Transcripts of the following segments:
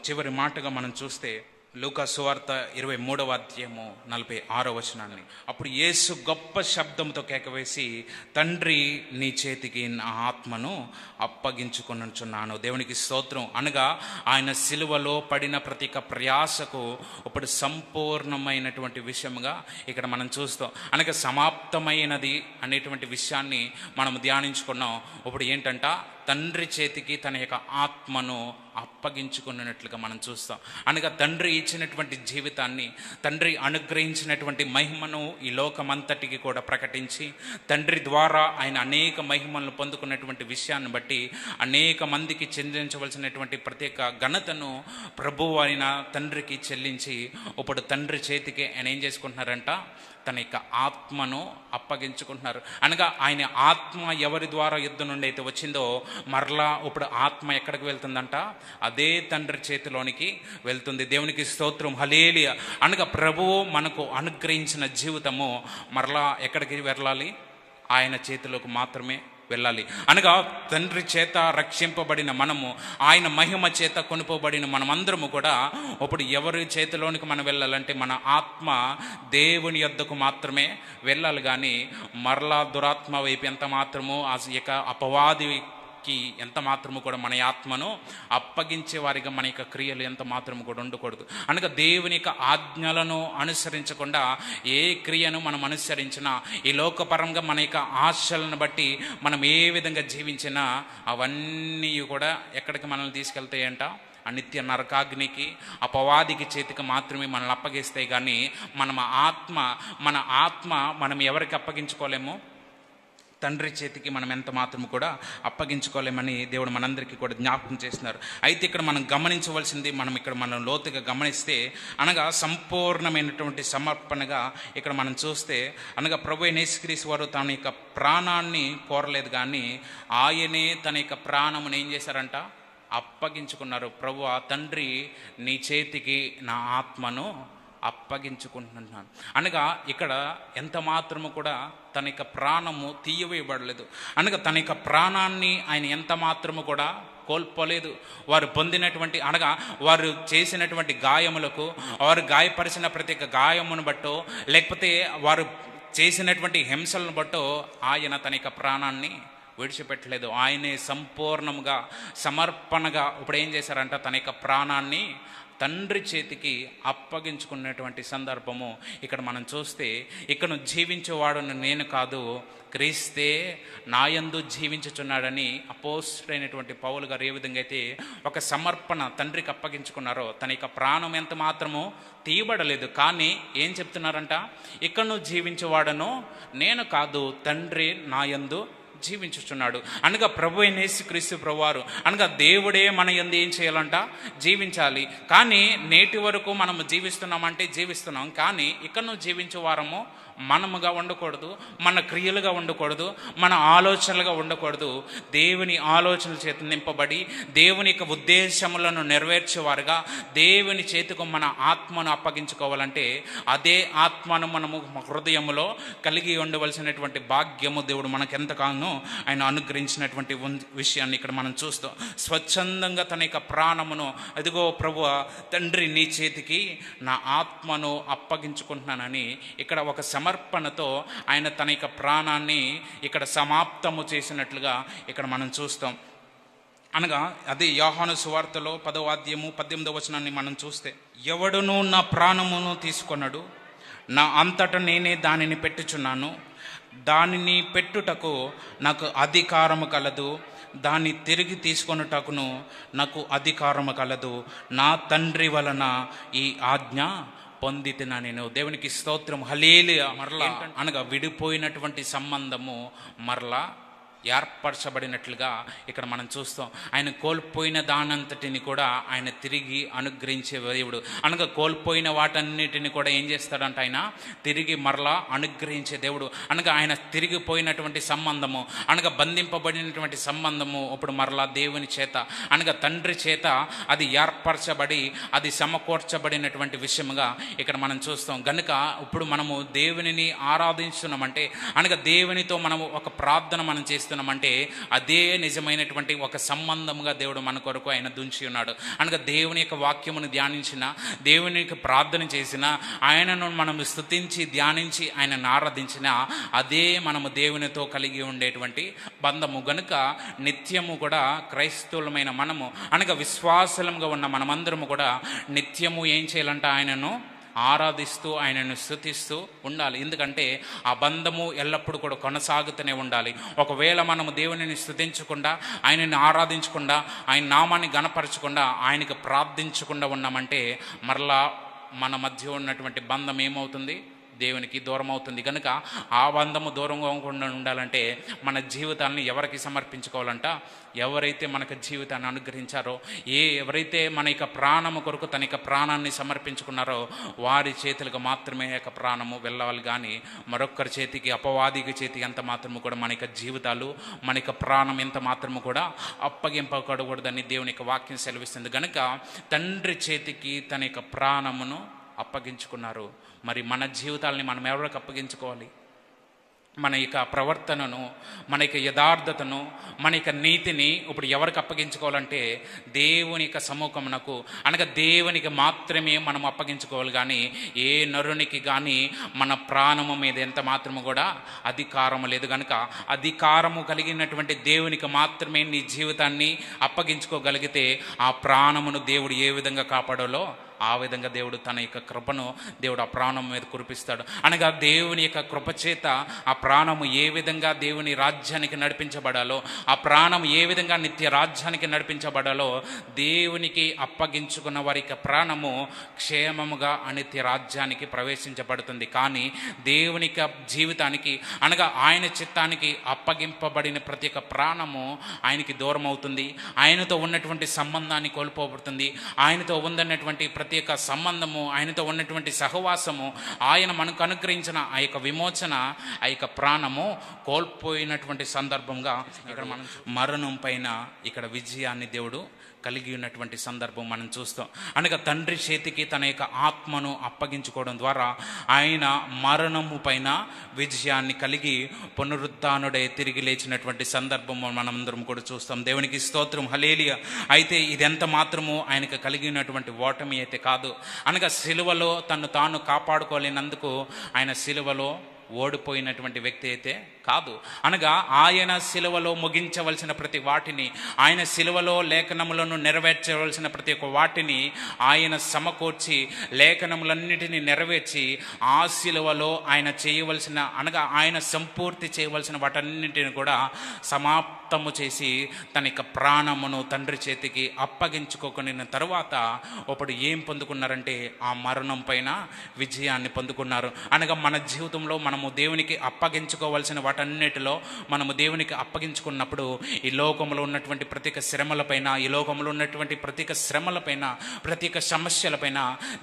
చివరి మాటగా మనం చూస్తే లూకా సువార్త 23వ అధ్యాయము 46వ వచనాన్ని, అప్పుడు యేసు గొప్ప శబ్దంతో కేకవేసి, తండ్రి నీ చేతికి నా ఆత్మను అప్పగించుకొనుచున్నాను. దేవునికి స్తోత్రం. అనగా ఆయన సిలువలో పడిన ప్రతి ప్రయాసకు ఇప్పుడు సంపూర్ణమైనటువంటి విషయముగా ఇక్కడ మనం చూస్తాం. అనగా సమాప్తమైనది అనేటువంటి విషయాన్ని మనం ధ్యానించుకున్నాం. ఇప్పుడు ఏంటంట, తండ్రి చేతికి తన యొక్క ఆత్మను అప్పగించుకున్నట్లుగా మనం చూస్తాం. అనగా తండ్రి ఇచ్చినటువంటి జీవితాన్ని, తండ్రి అనుగ్రహించినటువంటి మహిమను ఈ లోకమంతటికి కూడా ప్రకటించి, తండ్రి ద్వారా ఆయన అనేక మహిమలను పొందుకున్నటువంటి విషయాన్ని బట్టి అనేక మందికి చెందించవలసినటువంటి ప్రత్యేక ఘనతను ప్రభువు అయిన తండ్రికి చెల్లించి, ఇప్పుడు తండ్రి చేతికి ఆయన ఏం చేసుకుంటున్నారంట, తన యొక్క ఆత్మను అప్పగించుకుంటున్నారు. అనగా ఆయన ఆత్మ ఎవరి ద్వారా యుద్ధం నుండి అయితే వచ్చిందో, మరలా ఇప్పుడు ఆత్మ ఎక్కడికి వెళ్తుందంట, అదే తండ్రి చేతిలోనికి వెళ్తుంది. దేవునికి స్తోత్రం, హల్లెలూయా. అనగా ప్రభువు మనకు అనుగ్రహించిన జీవితము మరలా ఎక్కడికి వెళ్ళాలి, ఆయన చేతిలోకి మాత్రమే వెళ్ళాలి. అనగా తండ్రి చేత రక్షింపబడిన మనము, ఆయన మహిమ చేత కొనుకోబడిన మనమందరము కూడా ఇప్పుడు ఎవరి చేతిలోనికి మనం వెళ్ళాలంటే, మన ఆత్మ దేవుని యొద్దకు మాత్రమే వెళ్ళాలి. కానీ మరలా దురాత్మ వైపు ఎంత మాత్రము, ఇక అపవాదికి ఎంత మాత్రము కూడా మన ఆత్మను అప్పగించే వారిగా మన యొక్క క్రియలు ఎంత మాత్రము కూడా ఉండకూడదు. అనగా దేవుని యొక్క ఆజ్ఞలను అనుసరించకుండా ఏ క్రియను మనం అనుసరించినా, ఈ లోకపరంగా మన యొక్క ఆశలను బట్టి మనం ఏ విధంగా జీవించినా, అవన్నీ కూడా ఎక్కడికి మనల్ని తీసుకెళ్తాయంట, నిత్య నరకాగ్నికి, అపవాదికి చేతికి మాత్రమే మనల్ని అప్పగిస్తాయి. కానీ మన ఆత్మ మనం ఎవరికి అప్పగించుకోలేమో, తండ్రి చేతికి మనం ఎంత మాత్రము కూడా అప్పగించుకోలేమని దేవుడు మనందరికీ కూడా జ్ఞాపకం చేస్తున్నారు. అయితే ఇక్కడ మనం గమనించవలసింది, మనం లోతుగా గమనిస్తే, అనగా సంపూర్ణమైనటువంటి సమర్పణగా ఇక్కడ మనం చూస్తే, అనగా ప్రభువైన యేసుక్రీస్తు వారు తన యొక్క ప్రాణాన్ని కోరలేదు, కానీ ఆయనే తన యొక్క ప్రాణమును ఏం చేశారంట, అప్పగించుకున్నారు. ప్రభువా, తండ్రి నీ చేతికి నా ఆత్మను అప్పగించుకుంటున్నాను. అనగా ఇక్కడ ఎంత మాత్రము కూడా తన యొక్క ప్రాణము తీయవేయబడలేదు. అనగా తన యొక్క ప్రాణాన్ని ఆయన ఎంత మాత్రము కూడా కోల్పోలేదు. వారు పొందినటువంటి, అనగా వారు చేసినటువంటి గాయములకు, వారు గాయపరిచిన ప్రతి గాయమును బట్టో, లేకపోతే వారు చేసినటువంటి హింసలను బట్టో ఆయన తన యొక్క ప్రాణాన్ని విడిచిపెట్టలేదు. ఆయనే సంపూర్ణంగా సమర్పణగా ఇప్పుడు ఏం చేశారంట, తన యొక్క ప్రాణాన్ని తండ్రి చేతికి అప్పగించుకున్నటువంటి సందర్భము ఇక్కడ మనం చూస్తే, ఇక్కడ జీవించేవాడును నేను కాదు, క్రీస్తే నాయందు జీవించుచున్నాడని అపోస్తలుడైనటువంటి పౌలు గారు ఏ విధంగా అయితే ఒక సమర్పణ తండ్రికి అప్పగించుకున్నారో, తన యొక్క ప్రాణం ఎంత మాత్రమో తీయబడలేదు. కానీ ఏం చెప్తున్నారంట, ఇక్కడ జీవించేవాడను నేను కాదు, తండ్రి నాయందు జీవించుచున్నాడు. అనగా ప్రభు అయిన యేసుక్రీస్తు ప్రభువారు, అనగా దేవుడే మన యందు ఏం చేయాలంట, జీవించాలి. కానీ నేటి వరకు మనము జీవిస్తున్నామంటే జీవిస్తున్నాం, కానీ ఇక్కడ జీవించే వారము మనముగా ఉండకూడదు, మన క్రియలుగా ఉండకూడదు, మన ఆలోచనలుగా ఉండకూడదు. దేవుని ఆలోచనల చేత నింపబడి దేవుని యొక్క ఉద్దేశములను నెరవేర్చేవారుగా దేవుని చేతికి మన ఆత్మను అప్పగించుకోవాలంటే, అదే ఆత్మను మనము హృదయములో కలిగి ఉండవలసినటువంటి భాగ్యము దేవుడు మనకెంతగానో ఆయన అనుగ్రహించినటువంటి విషయాన్ని ఇక్కడ మనం చూస్తాం. స్వచ్ఛందంగా తన యొక్క ప్రాణమును, అదిగో ప్రభువా, తండ్రి నీ చేతికి నా ఆత్మను అప్పగించుకుంటున్నానని ఇక్కడ ఒక సమర్పణతో ఆయన తన యొక్క ప్రాణాన్ని ఇక్కడ సమాప్తము చేసినట్లుగా ఇక్కడ మనం చూస్తాం. అనగా అదే యోహాను సువార్తలో 10వ అధ్యాయము 18వ వచనాన్ని మనం చూస్తే, ఎవడును నా ప్రాణమును తీసుకొనడు, నా అంతటా నేనే దానిని పెట్టుచున్నాను, దానిని పెట్టుటకు నాకు అధికారము కలదు, దాన్ని తిరిగి తీసుకొనుటకును నాకు అధికారము కలదు, నా తండ్రి వలన ఈ ఆజ్ఞ పొందితినా నేను. దేవునికి స్తోత్రం, హల్లెలూయా. మరలా అనగా విడిపోయినటువంటి సంబంధము మరలా ఏర్పరచబడినట్లుగా ఇక్కడ మనం చూస్తాం. ఆయన కోల్పోయిన దానంతటిని కూడా ఆయన తిరిగి అనుగ్రహించే దేవుడు. అనగా కోల్పోయిన వాటన్నిటిని కూడా ఏం చేస్తాడంట, ఆయన తిరిగి మరలా అనుగ్రహించే దేవుడు. అనగా ఆయన తిరిగిపోయినటువంటి సంబంధము, అనగా బంధింపబడినటువంటి సంబంధము ఇప్పుడు మరలా దేవుని చేత, అనగా తండ్రి చేత అది ఏర్పరచబడి అది సమకూర్చబడినటువంటి విషయముగా ఇక్కడ మనం చూస్తాం. గనుక ఇప్పుడు మనము దేవునిని ఆరాధిస్తున్నామంటే, అనగా దేవునితో మనము ఒక ప్రార్థన మనం చేస్తున్నాం ఆరాధిస్తున్నామంటే అదే నిజమైనటువంటి ఒక సంబంధంగా దేవుడు మన కొరకు ఆయన దుంచి ఉన్నాడు. అనగా దేవుని యొక్క వాక్యమును ధ్యానించిన, దేవుని యొక్క ప్రార్థన చేసిన, ఆయనను మనం స్తుతించి ధ్యానించి ఆయనను ఆరాధించిన అదే మనము దేవునితో కలిగి ఉండేటువంటి బంధము. గనుక నిత్యము కూడా క్రైస్తవులమైన మనము, అనగా విశ్వాసలంగా ఉన్న మనమందరము కూడా నిత్యము ఏం చేయాలంట? ఆయనను ఆరాధిస్తూ ఆయనను స్తుతిస్తూ ఉండాలి. ఎందుకంటే ఆ బంధము ఎల్లప్పుడూ కూడా కొనసాగుతూనే ఉండాలి. ఒకవేళ మనము దేవునిని స్తుతించకుండా, ఆయనని ఆరాధించకుండా, ఆయన నామాన్ని గణపరచకుండా, ఆయనకు ప్రార్థించకుండా ఉన్నామంటే మరలా మన మధ్య ఉన్నటువంటి బంధం ఏమవుతుంది? దేవునికి దూరం అవుతుంది. కనుక ఆ బంధము దూరంగా ఉండాలంటే మన జీవితాన్ని ఎవరికి సమర్పించుకోవాలంట? ఎవరైతే మనకు జీవితాన్ని అనుగ్రహించారో, ఎవరైతే మన యొక్క ప్రాణము కొరకు తన యొక్క ప్రాణాన్ని సమర్పించుకున్నారో వారి చేతులకు మాత్రమే యొక్క ప్రాణము వెళ్ళాలి. కానీ మరొక్కరి చేతికి, అపవాదికి చేతికి ఎంత మాత్రము కూడా మన యొక్క జీవితాలు, మన యొక్క ప్రాణం ఎంత మాత్రము కూడా అప్పగింపకూడదని దేవుని యొక్క వాక్యం సెలవిస్తుంది. కనుక తండ్రి చేతికి తన యొక్క ప్రాణమును అప్పగించుకున్నారు. మరి మన జీవితాలని మనం ఎవరికి అప్పగించుకోవాలి? మన యొక్క ప్రవర్తనను, మన యొక్క యథార్థతను, మన యొక్క నీతిని ఇప్పుడు ఎవరికి అప్పగించుకోవాలంటే దేవుని యొక్క సముఖమునకు, అనగా దేవునికి మాత్రమే మనం అప్పగించుకోవాలి. కానీ ఏ నరునికి కానీ మన ప్రాణము మీద ఎంత మాత్రము కూడా అధికారము లేదు. కనుక అధికారము కలిగినటువంటి దేవునికి మాత్రమే నీ జీవితాన్ని అప్పగించుకోగలిగితే ఆ ప్రాణమును దేవుడు ఏ విధంగా కాపాడాలో ఆ విధంగా దేవుడు తన యొక్క కృపను దేవుడు ఆ ప్రాణం మీద కురిపిస్తాడు. అనగా దేవుని యొక్క కృప చేత ఆ ప్రాణము ఏ విధంగా దేవుని రాజ్యానికి నడిపించబడాలో, ఆ ప్రాణం ఏ విధంగా నిత్య రాజ్యానికి నడిపించబడాలో, దేవునికి అప్పగించుకున్న వారి యొక్క ప్రాణము క్షేమముగా నిత్య రాజ్యానికి ప్రవేశించబడుతుంది. కానీ దేవుని యొక్క జీవితానికి, అనగా ఆయన చిత్తానికి అప్పగింపబడిన ప్రతి ఒక్క ప్రాణము ఆయనకి దూరం అవుతుంది. ఆయనతో ఉన్నటువంటి సంబంధాన్ని కోల్పోబడుతుంది. ఆయనతో ఉందన్నటువంటి ప్రత్యేక సంబంధము, ఆయనతో ఉన్నటువంటి సహవాసము, ఆయన మనకు అనుగ్రహించిన ఆ యొక్క విమోచన, ఆ యొక్క ప్రాణము కోల్పోయినటువంటి సందర్భంగా ఇక్కడ మనం మరణం పైన ఇక్కడ విజయాన్ని దేవుడు కలిగి ఉన్నటువంటి సందర్భం మనం చూస్తాం. అనగా తండ్రి చేతికి తన యొక్క ఆత్మను అప్పగించుకోవడం ద్వారా ఆయన మరణము పైన విజయాన్ని కలిగి పునరుత్థానుడై తిరిగి లేచినటువంటి సందర్భం మనందరం కూడా చూస్తాం. దేవునికి స్తోత్రం, హల్లెలూయా. అయితే ఇదెంత మాత్రము ఆయనకు కలిగినటువంటి ఓటమి అయితే కాదు. అనగా సిలువలో తను తాను కాపాడుకోలేనందుకు ఆయన సిలువలో ఓడిపోయినటువంటి వ్యక్తి అయితే కాదు. అనగా ఆయన సిలువలో ముగించవలసిన ప్రతి వాటిని, ఆయన సిలువలో లేఖనములను నెరవేర్చవలసిన ప్రతి ఒక్క వాటిని ఆయన సమకూర్చి లేఖనములన్నిటినీ నెరవేర్చి ఆ సిలువలో ఆయన చేయవలసిన, అనగా ఆయన సంపూర్తి చేయవలసిన వాటన్నింటిని కూడా సమాప్తము చేసి తన యొక్క ప్రాణమును తండ్రి చేతికి అప్పగించుకోకున్న తరువాత ఇప్పుడు ఏం పొందుకున్నారంటే ఆ మరణం పైన విజయాన్ని పొందుకున్నారు. అనగా మన జీవితంలో మనము దేవునికి అప్పగించుకోవాల్సిన వాటన్నిటిలో మనము దేవునికి అప్పగించుకున్నప్పుడు ఈ లోకంలో ఉన్నటువంటి ప్రత్యేక శ్రమలపైన, ఈ లోకంలో ఉన్నటువంటి ప్రత్యేక శ్రమలపైన, ప్రత్యేక సమస్యలపైన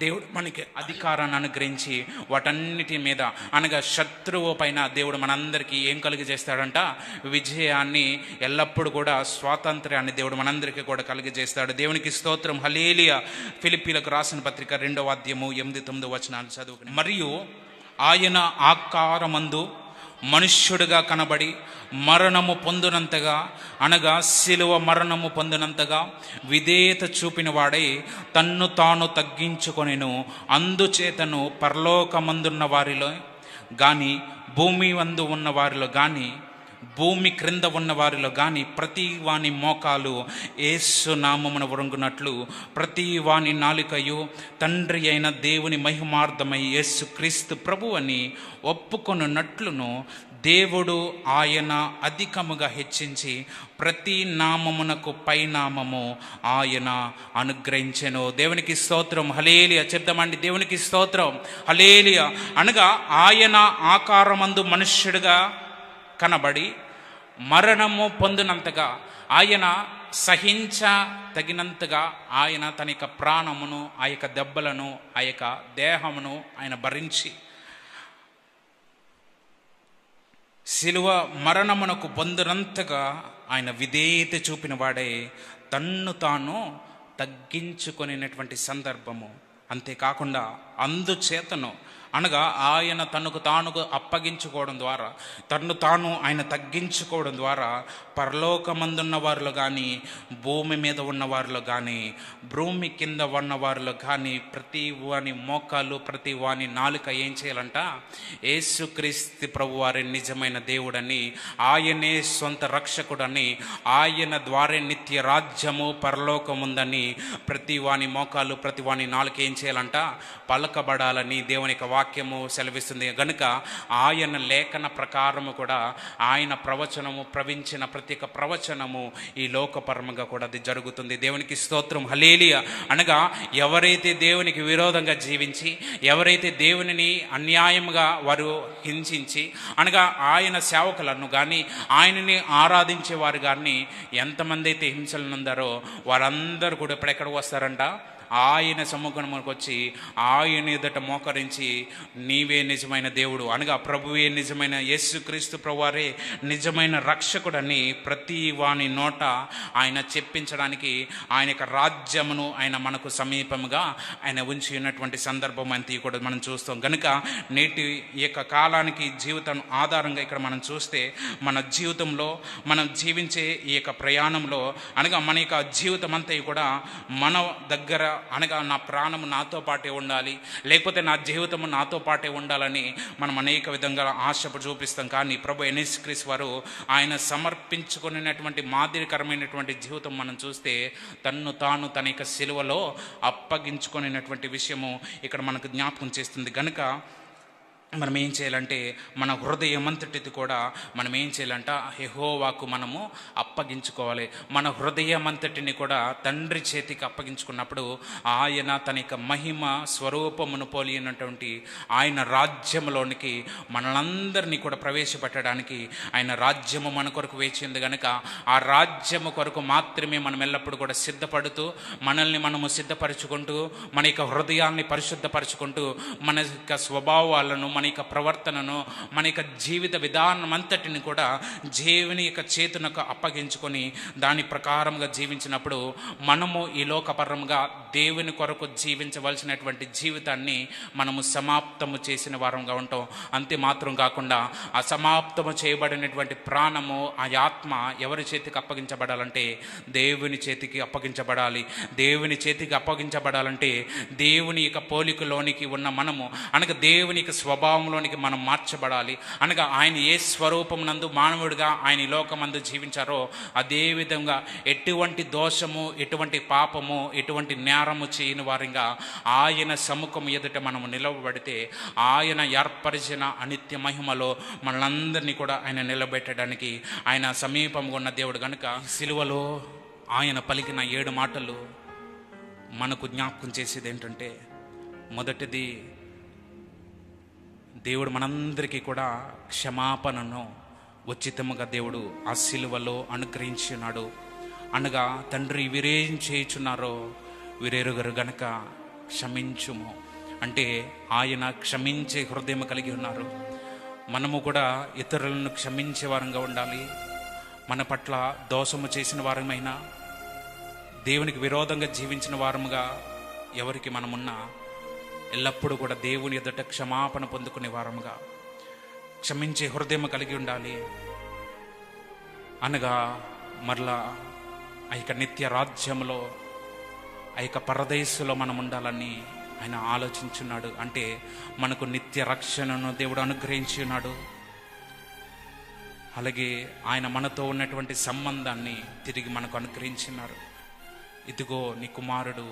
దేవుడు మనకి అధికారాన్ని అనుగ్రహించి వాటన్నిటి మీద, అనగా శత్రువు పైన దేవుడు మనందరికీ ఏం కలిగజేస్తాడంట? విజయాన్ని, ఎల్లప్పుడూ కూడా స్వాతంత్ర్యాన్ని దేవుడు మనందరికీ కూడా కలిగజేస్తాడు. దేవునికి స్తోత్రం, హల్లెలూయా. ఫిలిప్పీలకు రాసిన పత్రిక 2వ అధ్యాయము 8-9 వచనాలు చదువుకుని, మరియు ఆయన ఆకారమందు మనుష్యుడిగా కనబడి మరణము పొందినంతగా, అనగా సిలువ మరణము పొందినంతగా విధేయత చూపిన వాడై తన్ను తాను తగ్గించుకొనెను. అందుచేతను పరలోకమందున్న వారిలో కానీ, భూమి వందు ఉన్న వారిలో కానీ, భూమి క్రింద ఉన్న వారిలో కానీ ప్రతి వాని మోకాలు యేసు నామమున వణుగునట్లు, ప్రతి వాని నాలుకయు తండ్రి అయిన దేవుని మహిమార్థమై యేసు క్రీస్తు ప్రభు అని ఒప్పుకొనున్నట్లును దేవుడు ఆయన అధికముగా హెచ్చించి ప్రతి నామమునకు పైనామము ఆయన అనుగ్రహించెను. దేవునికి స్తోత్రం, హల్లెలూయా. చెప్తామండి, దేవునికి స్తోత్రం, హల్లెలూయా. అనగా ఆయన ఆకారమందు మనుష్యుడిగా కనబడి మరణము పొందినంతగా, ఆయన సహించ తగినంతగా ఆయన తన యొక్క ప్రాణమును, ఆ యొక్క దెబ్బలను, ఆ యొక్క దేహమును ఆయన భరించి సిలువ మరణమునకు పొందినంతగా ఆయన విధేయత చూపిన వాడే తన్ను తాను తగ్గించుకొనినటువంటి సందర్భము. అంతేకాకుండా అందుచేతను అనగా ఆయన తనకు తాను అప్పగించుకోవడం ద్వారా, తన్ను తాను ఆయన తగ్గించుకోవడం ద్వారా పరలోకమందున్న వారిలో కానీ, భూమి మీద ఉన్న వారిలో కానీ, భూమి కింద ఉన్న వారిలో కానీ ప్రతి వాని మోకాలు, ప్రతి వాని నాలుక ఏం చేయాలంట? యేసుక్రీస్తు ప్రభు వారి నిజమైన దేవుడని, ఆయనే సొంత రక్షకుడని, ఆయన ద్వారే నిత్య రాజ్యము పరలోకం ఉందని ప్రతి వాని మోకాలు, ప్రతి వాని నాలుక ఏం చేయాలంట? పలకబడాలని దేవుని యొక్క వాక్యము సెలవిస్తుంది. గనుక ఆయన లేఖన ప్రకారము కూడా ఆయన ప్రవచనము, ప్రవించిన ప్రతి ఒక్క ప్రవచనము ఈ లోకపరముగా కూడా అది జరుగుతుంది. దేవునికి స్తోత్రం, హల్లెలూయా. అనగా ఎవరైతే దేవునికి విరోధంగా జీవించి, ఎవరైతే దేవునిని అన్యాయముగా వారు హింసించి, అనగా ఆయన సేవకులను కానీ, ఆయనని ఆరాధించే వారు కానీ ఎంతమంది అయితే హింసలు నందారో వారందరూ కూడా ఇప్పుడు ఎక్కడికి వస్తారంట? ఆయన సముఖంలోకి వచ్చి ఆయన ఎదుట మోకరించి నీవే నిజమైన దేవుడు, అనగా ప్రభువే నిజమైన యేసుక్రీస్తు ప్రభువారే నిజమైన రక్షకుడని ప్రతి వాని నోట ఆయన చెప్పించడానికి ఆయన యొక్క రాజ్యమును ఆయన మనకు సమీపముగా ఆయన ఉంచి ఉన్నటువంటి సందర్భం అంతా కూడా మనం చూస్తాం. కనుక నేటి ఈ యొక్క కాలానికి జీవితం ఆధారంగా ఇక్కడ మనం చూస్తే మన జీవితంలో మనం జీవించే ఈ యొక్క ప్రయాణంలో, అనగా మన యొక్క జీవితం అంతా కూడా మన దగ్గర, అనగా నా ప్రాణము నాతో పాటే ఉండాలి, లేకపోతే నా జీవితము నాతో పాటే ఉండాలని మనం అనేక విధంగా ఆశ చూపిస్తాం. కానీ ప్రభు యేసుక్రీస్తు వారు ఆయన సమర్పించుకునేటువంటి మాదిరికరమైనటువంటి జీవితం మనం చూస్తే తన్ను తాను తన యొక్క సిలువలో అప్పగించుకునేటువంటి విషయము ఇక్కడ మనకు జ్ఞాపకం చేస్తుంది. కనుక మనం ఏం చేయాలంటే మన హృదయమంతటిది కూడా మనం ఏం చేయాలంట? యెహోవాకు మనము అప్పగించుకోవాలి. మన హృదయమంతటిని కూడా తండ్రి చేతికి అప్పగించుకున్నప్పుడు ఆయన తన యొక్క మహిమ స్వరూపమును పోలినటువంటి ఆయన రాజ్యంలోనికి మనలందరినీ కూడా ప్రవేశపెట్టడానికి ఆయన రాజ్యము మన కొరకు వేచింది. కనుక ఆ రాజ్యము కొరకు మాత్రమే మనం ఎల్లప్పుడూ కూడా సిద్ధపడుతూ, మనల్ని మనము సిద్ధపరచుకుంటూ, మన యొక్క హృదయాల్ని పరిశుద్ధపరచుకుంటూ, మన యొక్క స్వభావాలను, మన యొక్క ప్రవర్తనను, మన యొక్క జీవిత విధానం అంతటిని కూడా దేవుని యొక్క చేతునకు అప్పగించుకొని దాని ప్రకారంగా జీవించినప్పుడు మనము ఈ లోకపరంగా దేవుని కొరకు జీవించవలసినటువంటి జీవితాన్ని మనము సమాప్తము చేసిన వారంగా ఉంటాం. అంతే మాత్రం కాకుండా ఆ సమాప్తము చేయబడినటువంటి ప్రాణము, ఆ ఆత్మ ఎవరి చేతికి అప్పగించబడాలంటే దేవుని చేతికి అప్పగించబడాలి. దేవుని చేతికి అప్పగించబడాలంటే దేవుని యొక్క పోలికలోనికి ఉన్న మనము, అనగా దేవుని యొక్క స్వభావంలోనికి మనం మార్చబడాలి. అనగా ఆయన ఏ స్వరూపం నందు మానవుడిగా ఆయన ఈ లోకమందు జీవించారో అదే విధంగా ఎటువంటి దోషము, ఎటువంటి పాపము, ఎటువంటి నేరము చేయని వారిగా ఆయన సముఖం ఎదుట మనము నిలవబడితే ఆయన ఏర్పరిచిన అనిత్య మహిమలో మనందరినీ కూడా ఆయన నిలబెట్టడానికి ఆయన సమీపంగా ఉన్న దేవుడు. కనుక సిలువలో ఆయన పలికిన 7 మాటలు మనకు జ్ఞాపకం చేసేది ఏంటంటే, మొదటిది దేవుడు మనందరికీ కూడా క్షమాపణను ఉచితముగా దేవుడు ఆ సిలువలో అనుగ్రహించి ఉన్నాడు. అనగా తండ్రి వీరేం చేయుచున్నారో వీరెరుగరు గనక క్షమించుము అంటే ఆయన క్షమించే హృదయం కలిగి ఉన్నారు. మనము కూడా ఇతరులను క్షమించే వారంగా ఉండాలి. మన పట్ల దోషము చేసిన వారమైనా, దేవునికి విరోధంగా జీవించిన వారముగా ఎవరికి మనమున్నా ఎల్లప్పుడూ కూడా దేవుని ఎదుట క్షమాపణ పొందుకునే వారముగా క్షమించే హృదయం కలిగి ఉండాలి. అనగా మరలా ఆ యొక్క నిత్య రాజ్యంలో, ఆ యొక్క పరదేశంలో మనం ఉండాలని ఆయన ఆలోచించున్నాడు. అంటే మనకు నిత్య రక్షణను దేవుడు అనుగ్రహించి ఉన్నాడు. అలాగే ఆయన మనతో ఉన్నటువంటి సంబంధాన్ని తిరిగి మనకు అనుగ్రహించినారు. ఇదిగో నీ కుమారుడు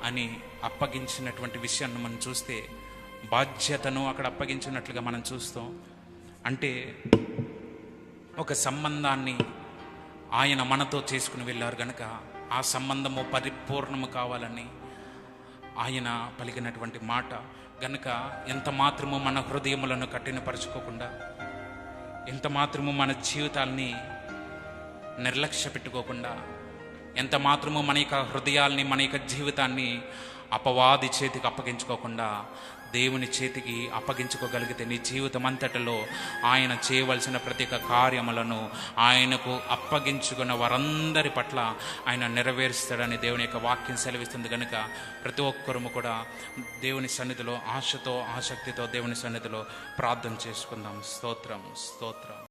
అని అప్పగించినటువంటి విషయాన్ని మనం చూస్తే బాధ్యతను అక్కడ అప్పగించినట్లుగా మనం చూస్తాం. అంటే ఒక సంబంధాన్ని ఆయన మనతో చేసుకుని వెళ్ళారు. కనుక ఆ సంబంధము పరిపూర్ణము కావాలని ఆయన పలికినటువంటి మాట. గనుక ఎంత మాత్రము మన హృదయములను కఠినపరచుకోకుండా, ఎంత మాత్రము మన జీవితాల్ని నిర్లక్ష్య పెట్టుకోకుండా, ఎంత మాత్రము మన యొక్క హృదయాల్ని, మన యొక్క జీవితాన్ని అపవాది చేతికి అప్పగించుకోకుండా దేవుని చేతికి అప్పగించుకోగలిగితే నీ జీవితం అంతటిలో ఆయన చేయవలసిన ప్రతి ఒక్క కార్యములను ఆయనకు అప్పగించుకున్న వారందరి పట్ల ఆయన నెరవేరుస్తాడని దేవుని యొక్క వాక్యం సెలవిస్తుంది. కనుక ప్రతి ఒక్కరము కూడా దేవుని సన్నిధిలో ఆశతో ఆసక్తితో దేవుని సన్నిధిలో ప్రార్థన చేసుకుందాం. స్తోత్రం, స్తోత్రం.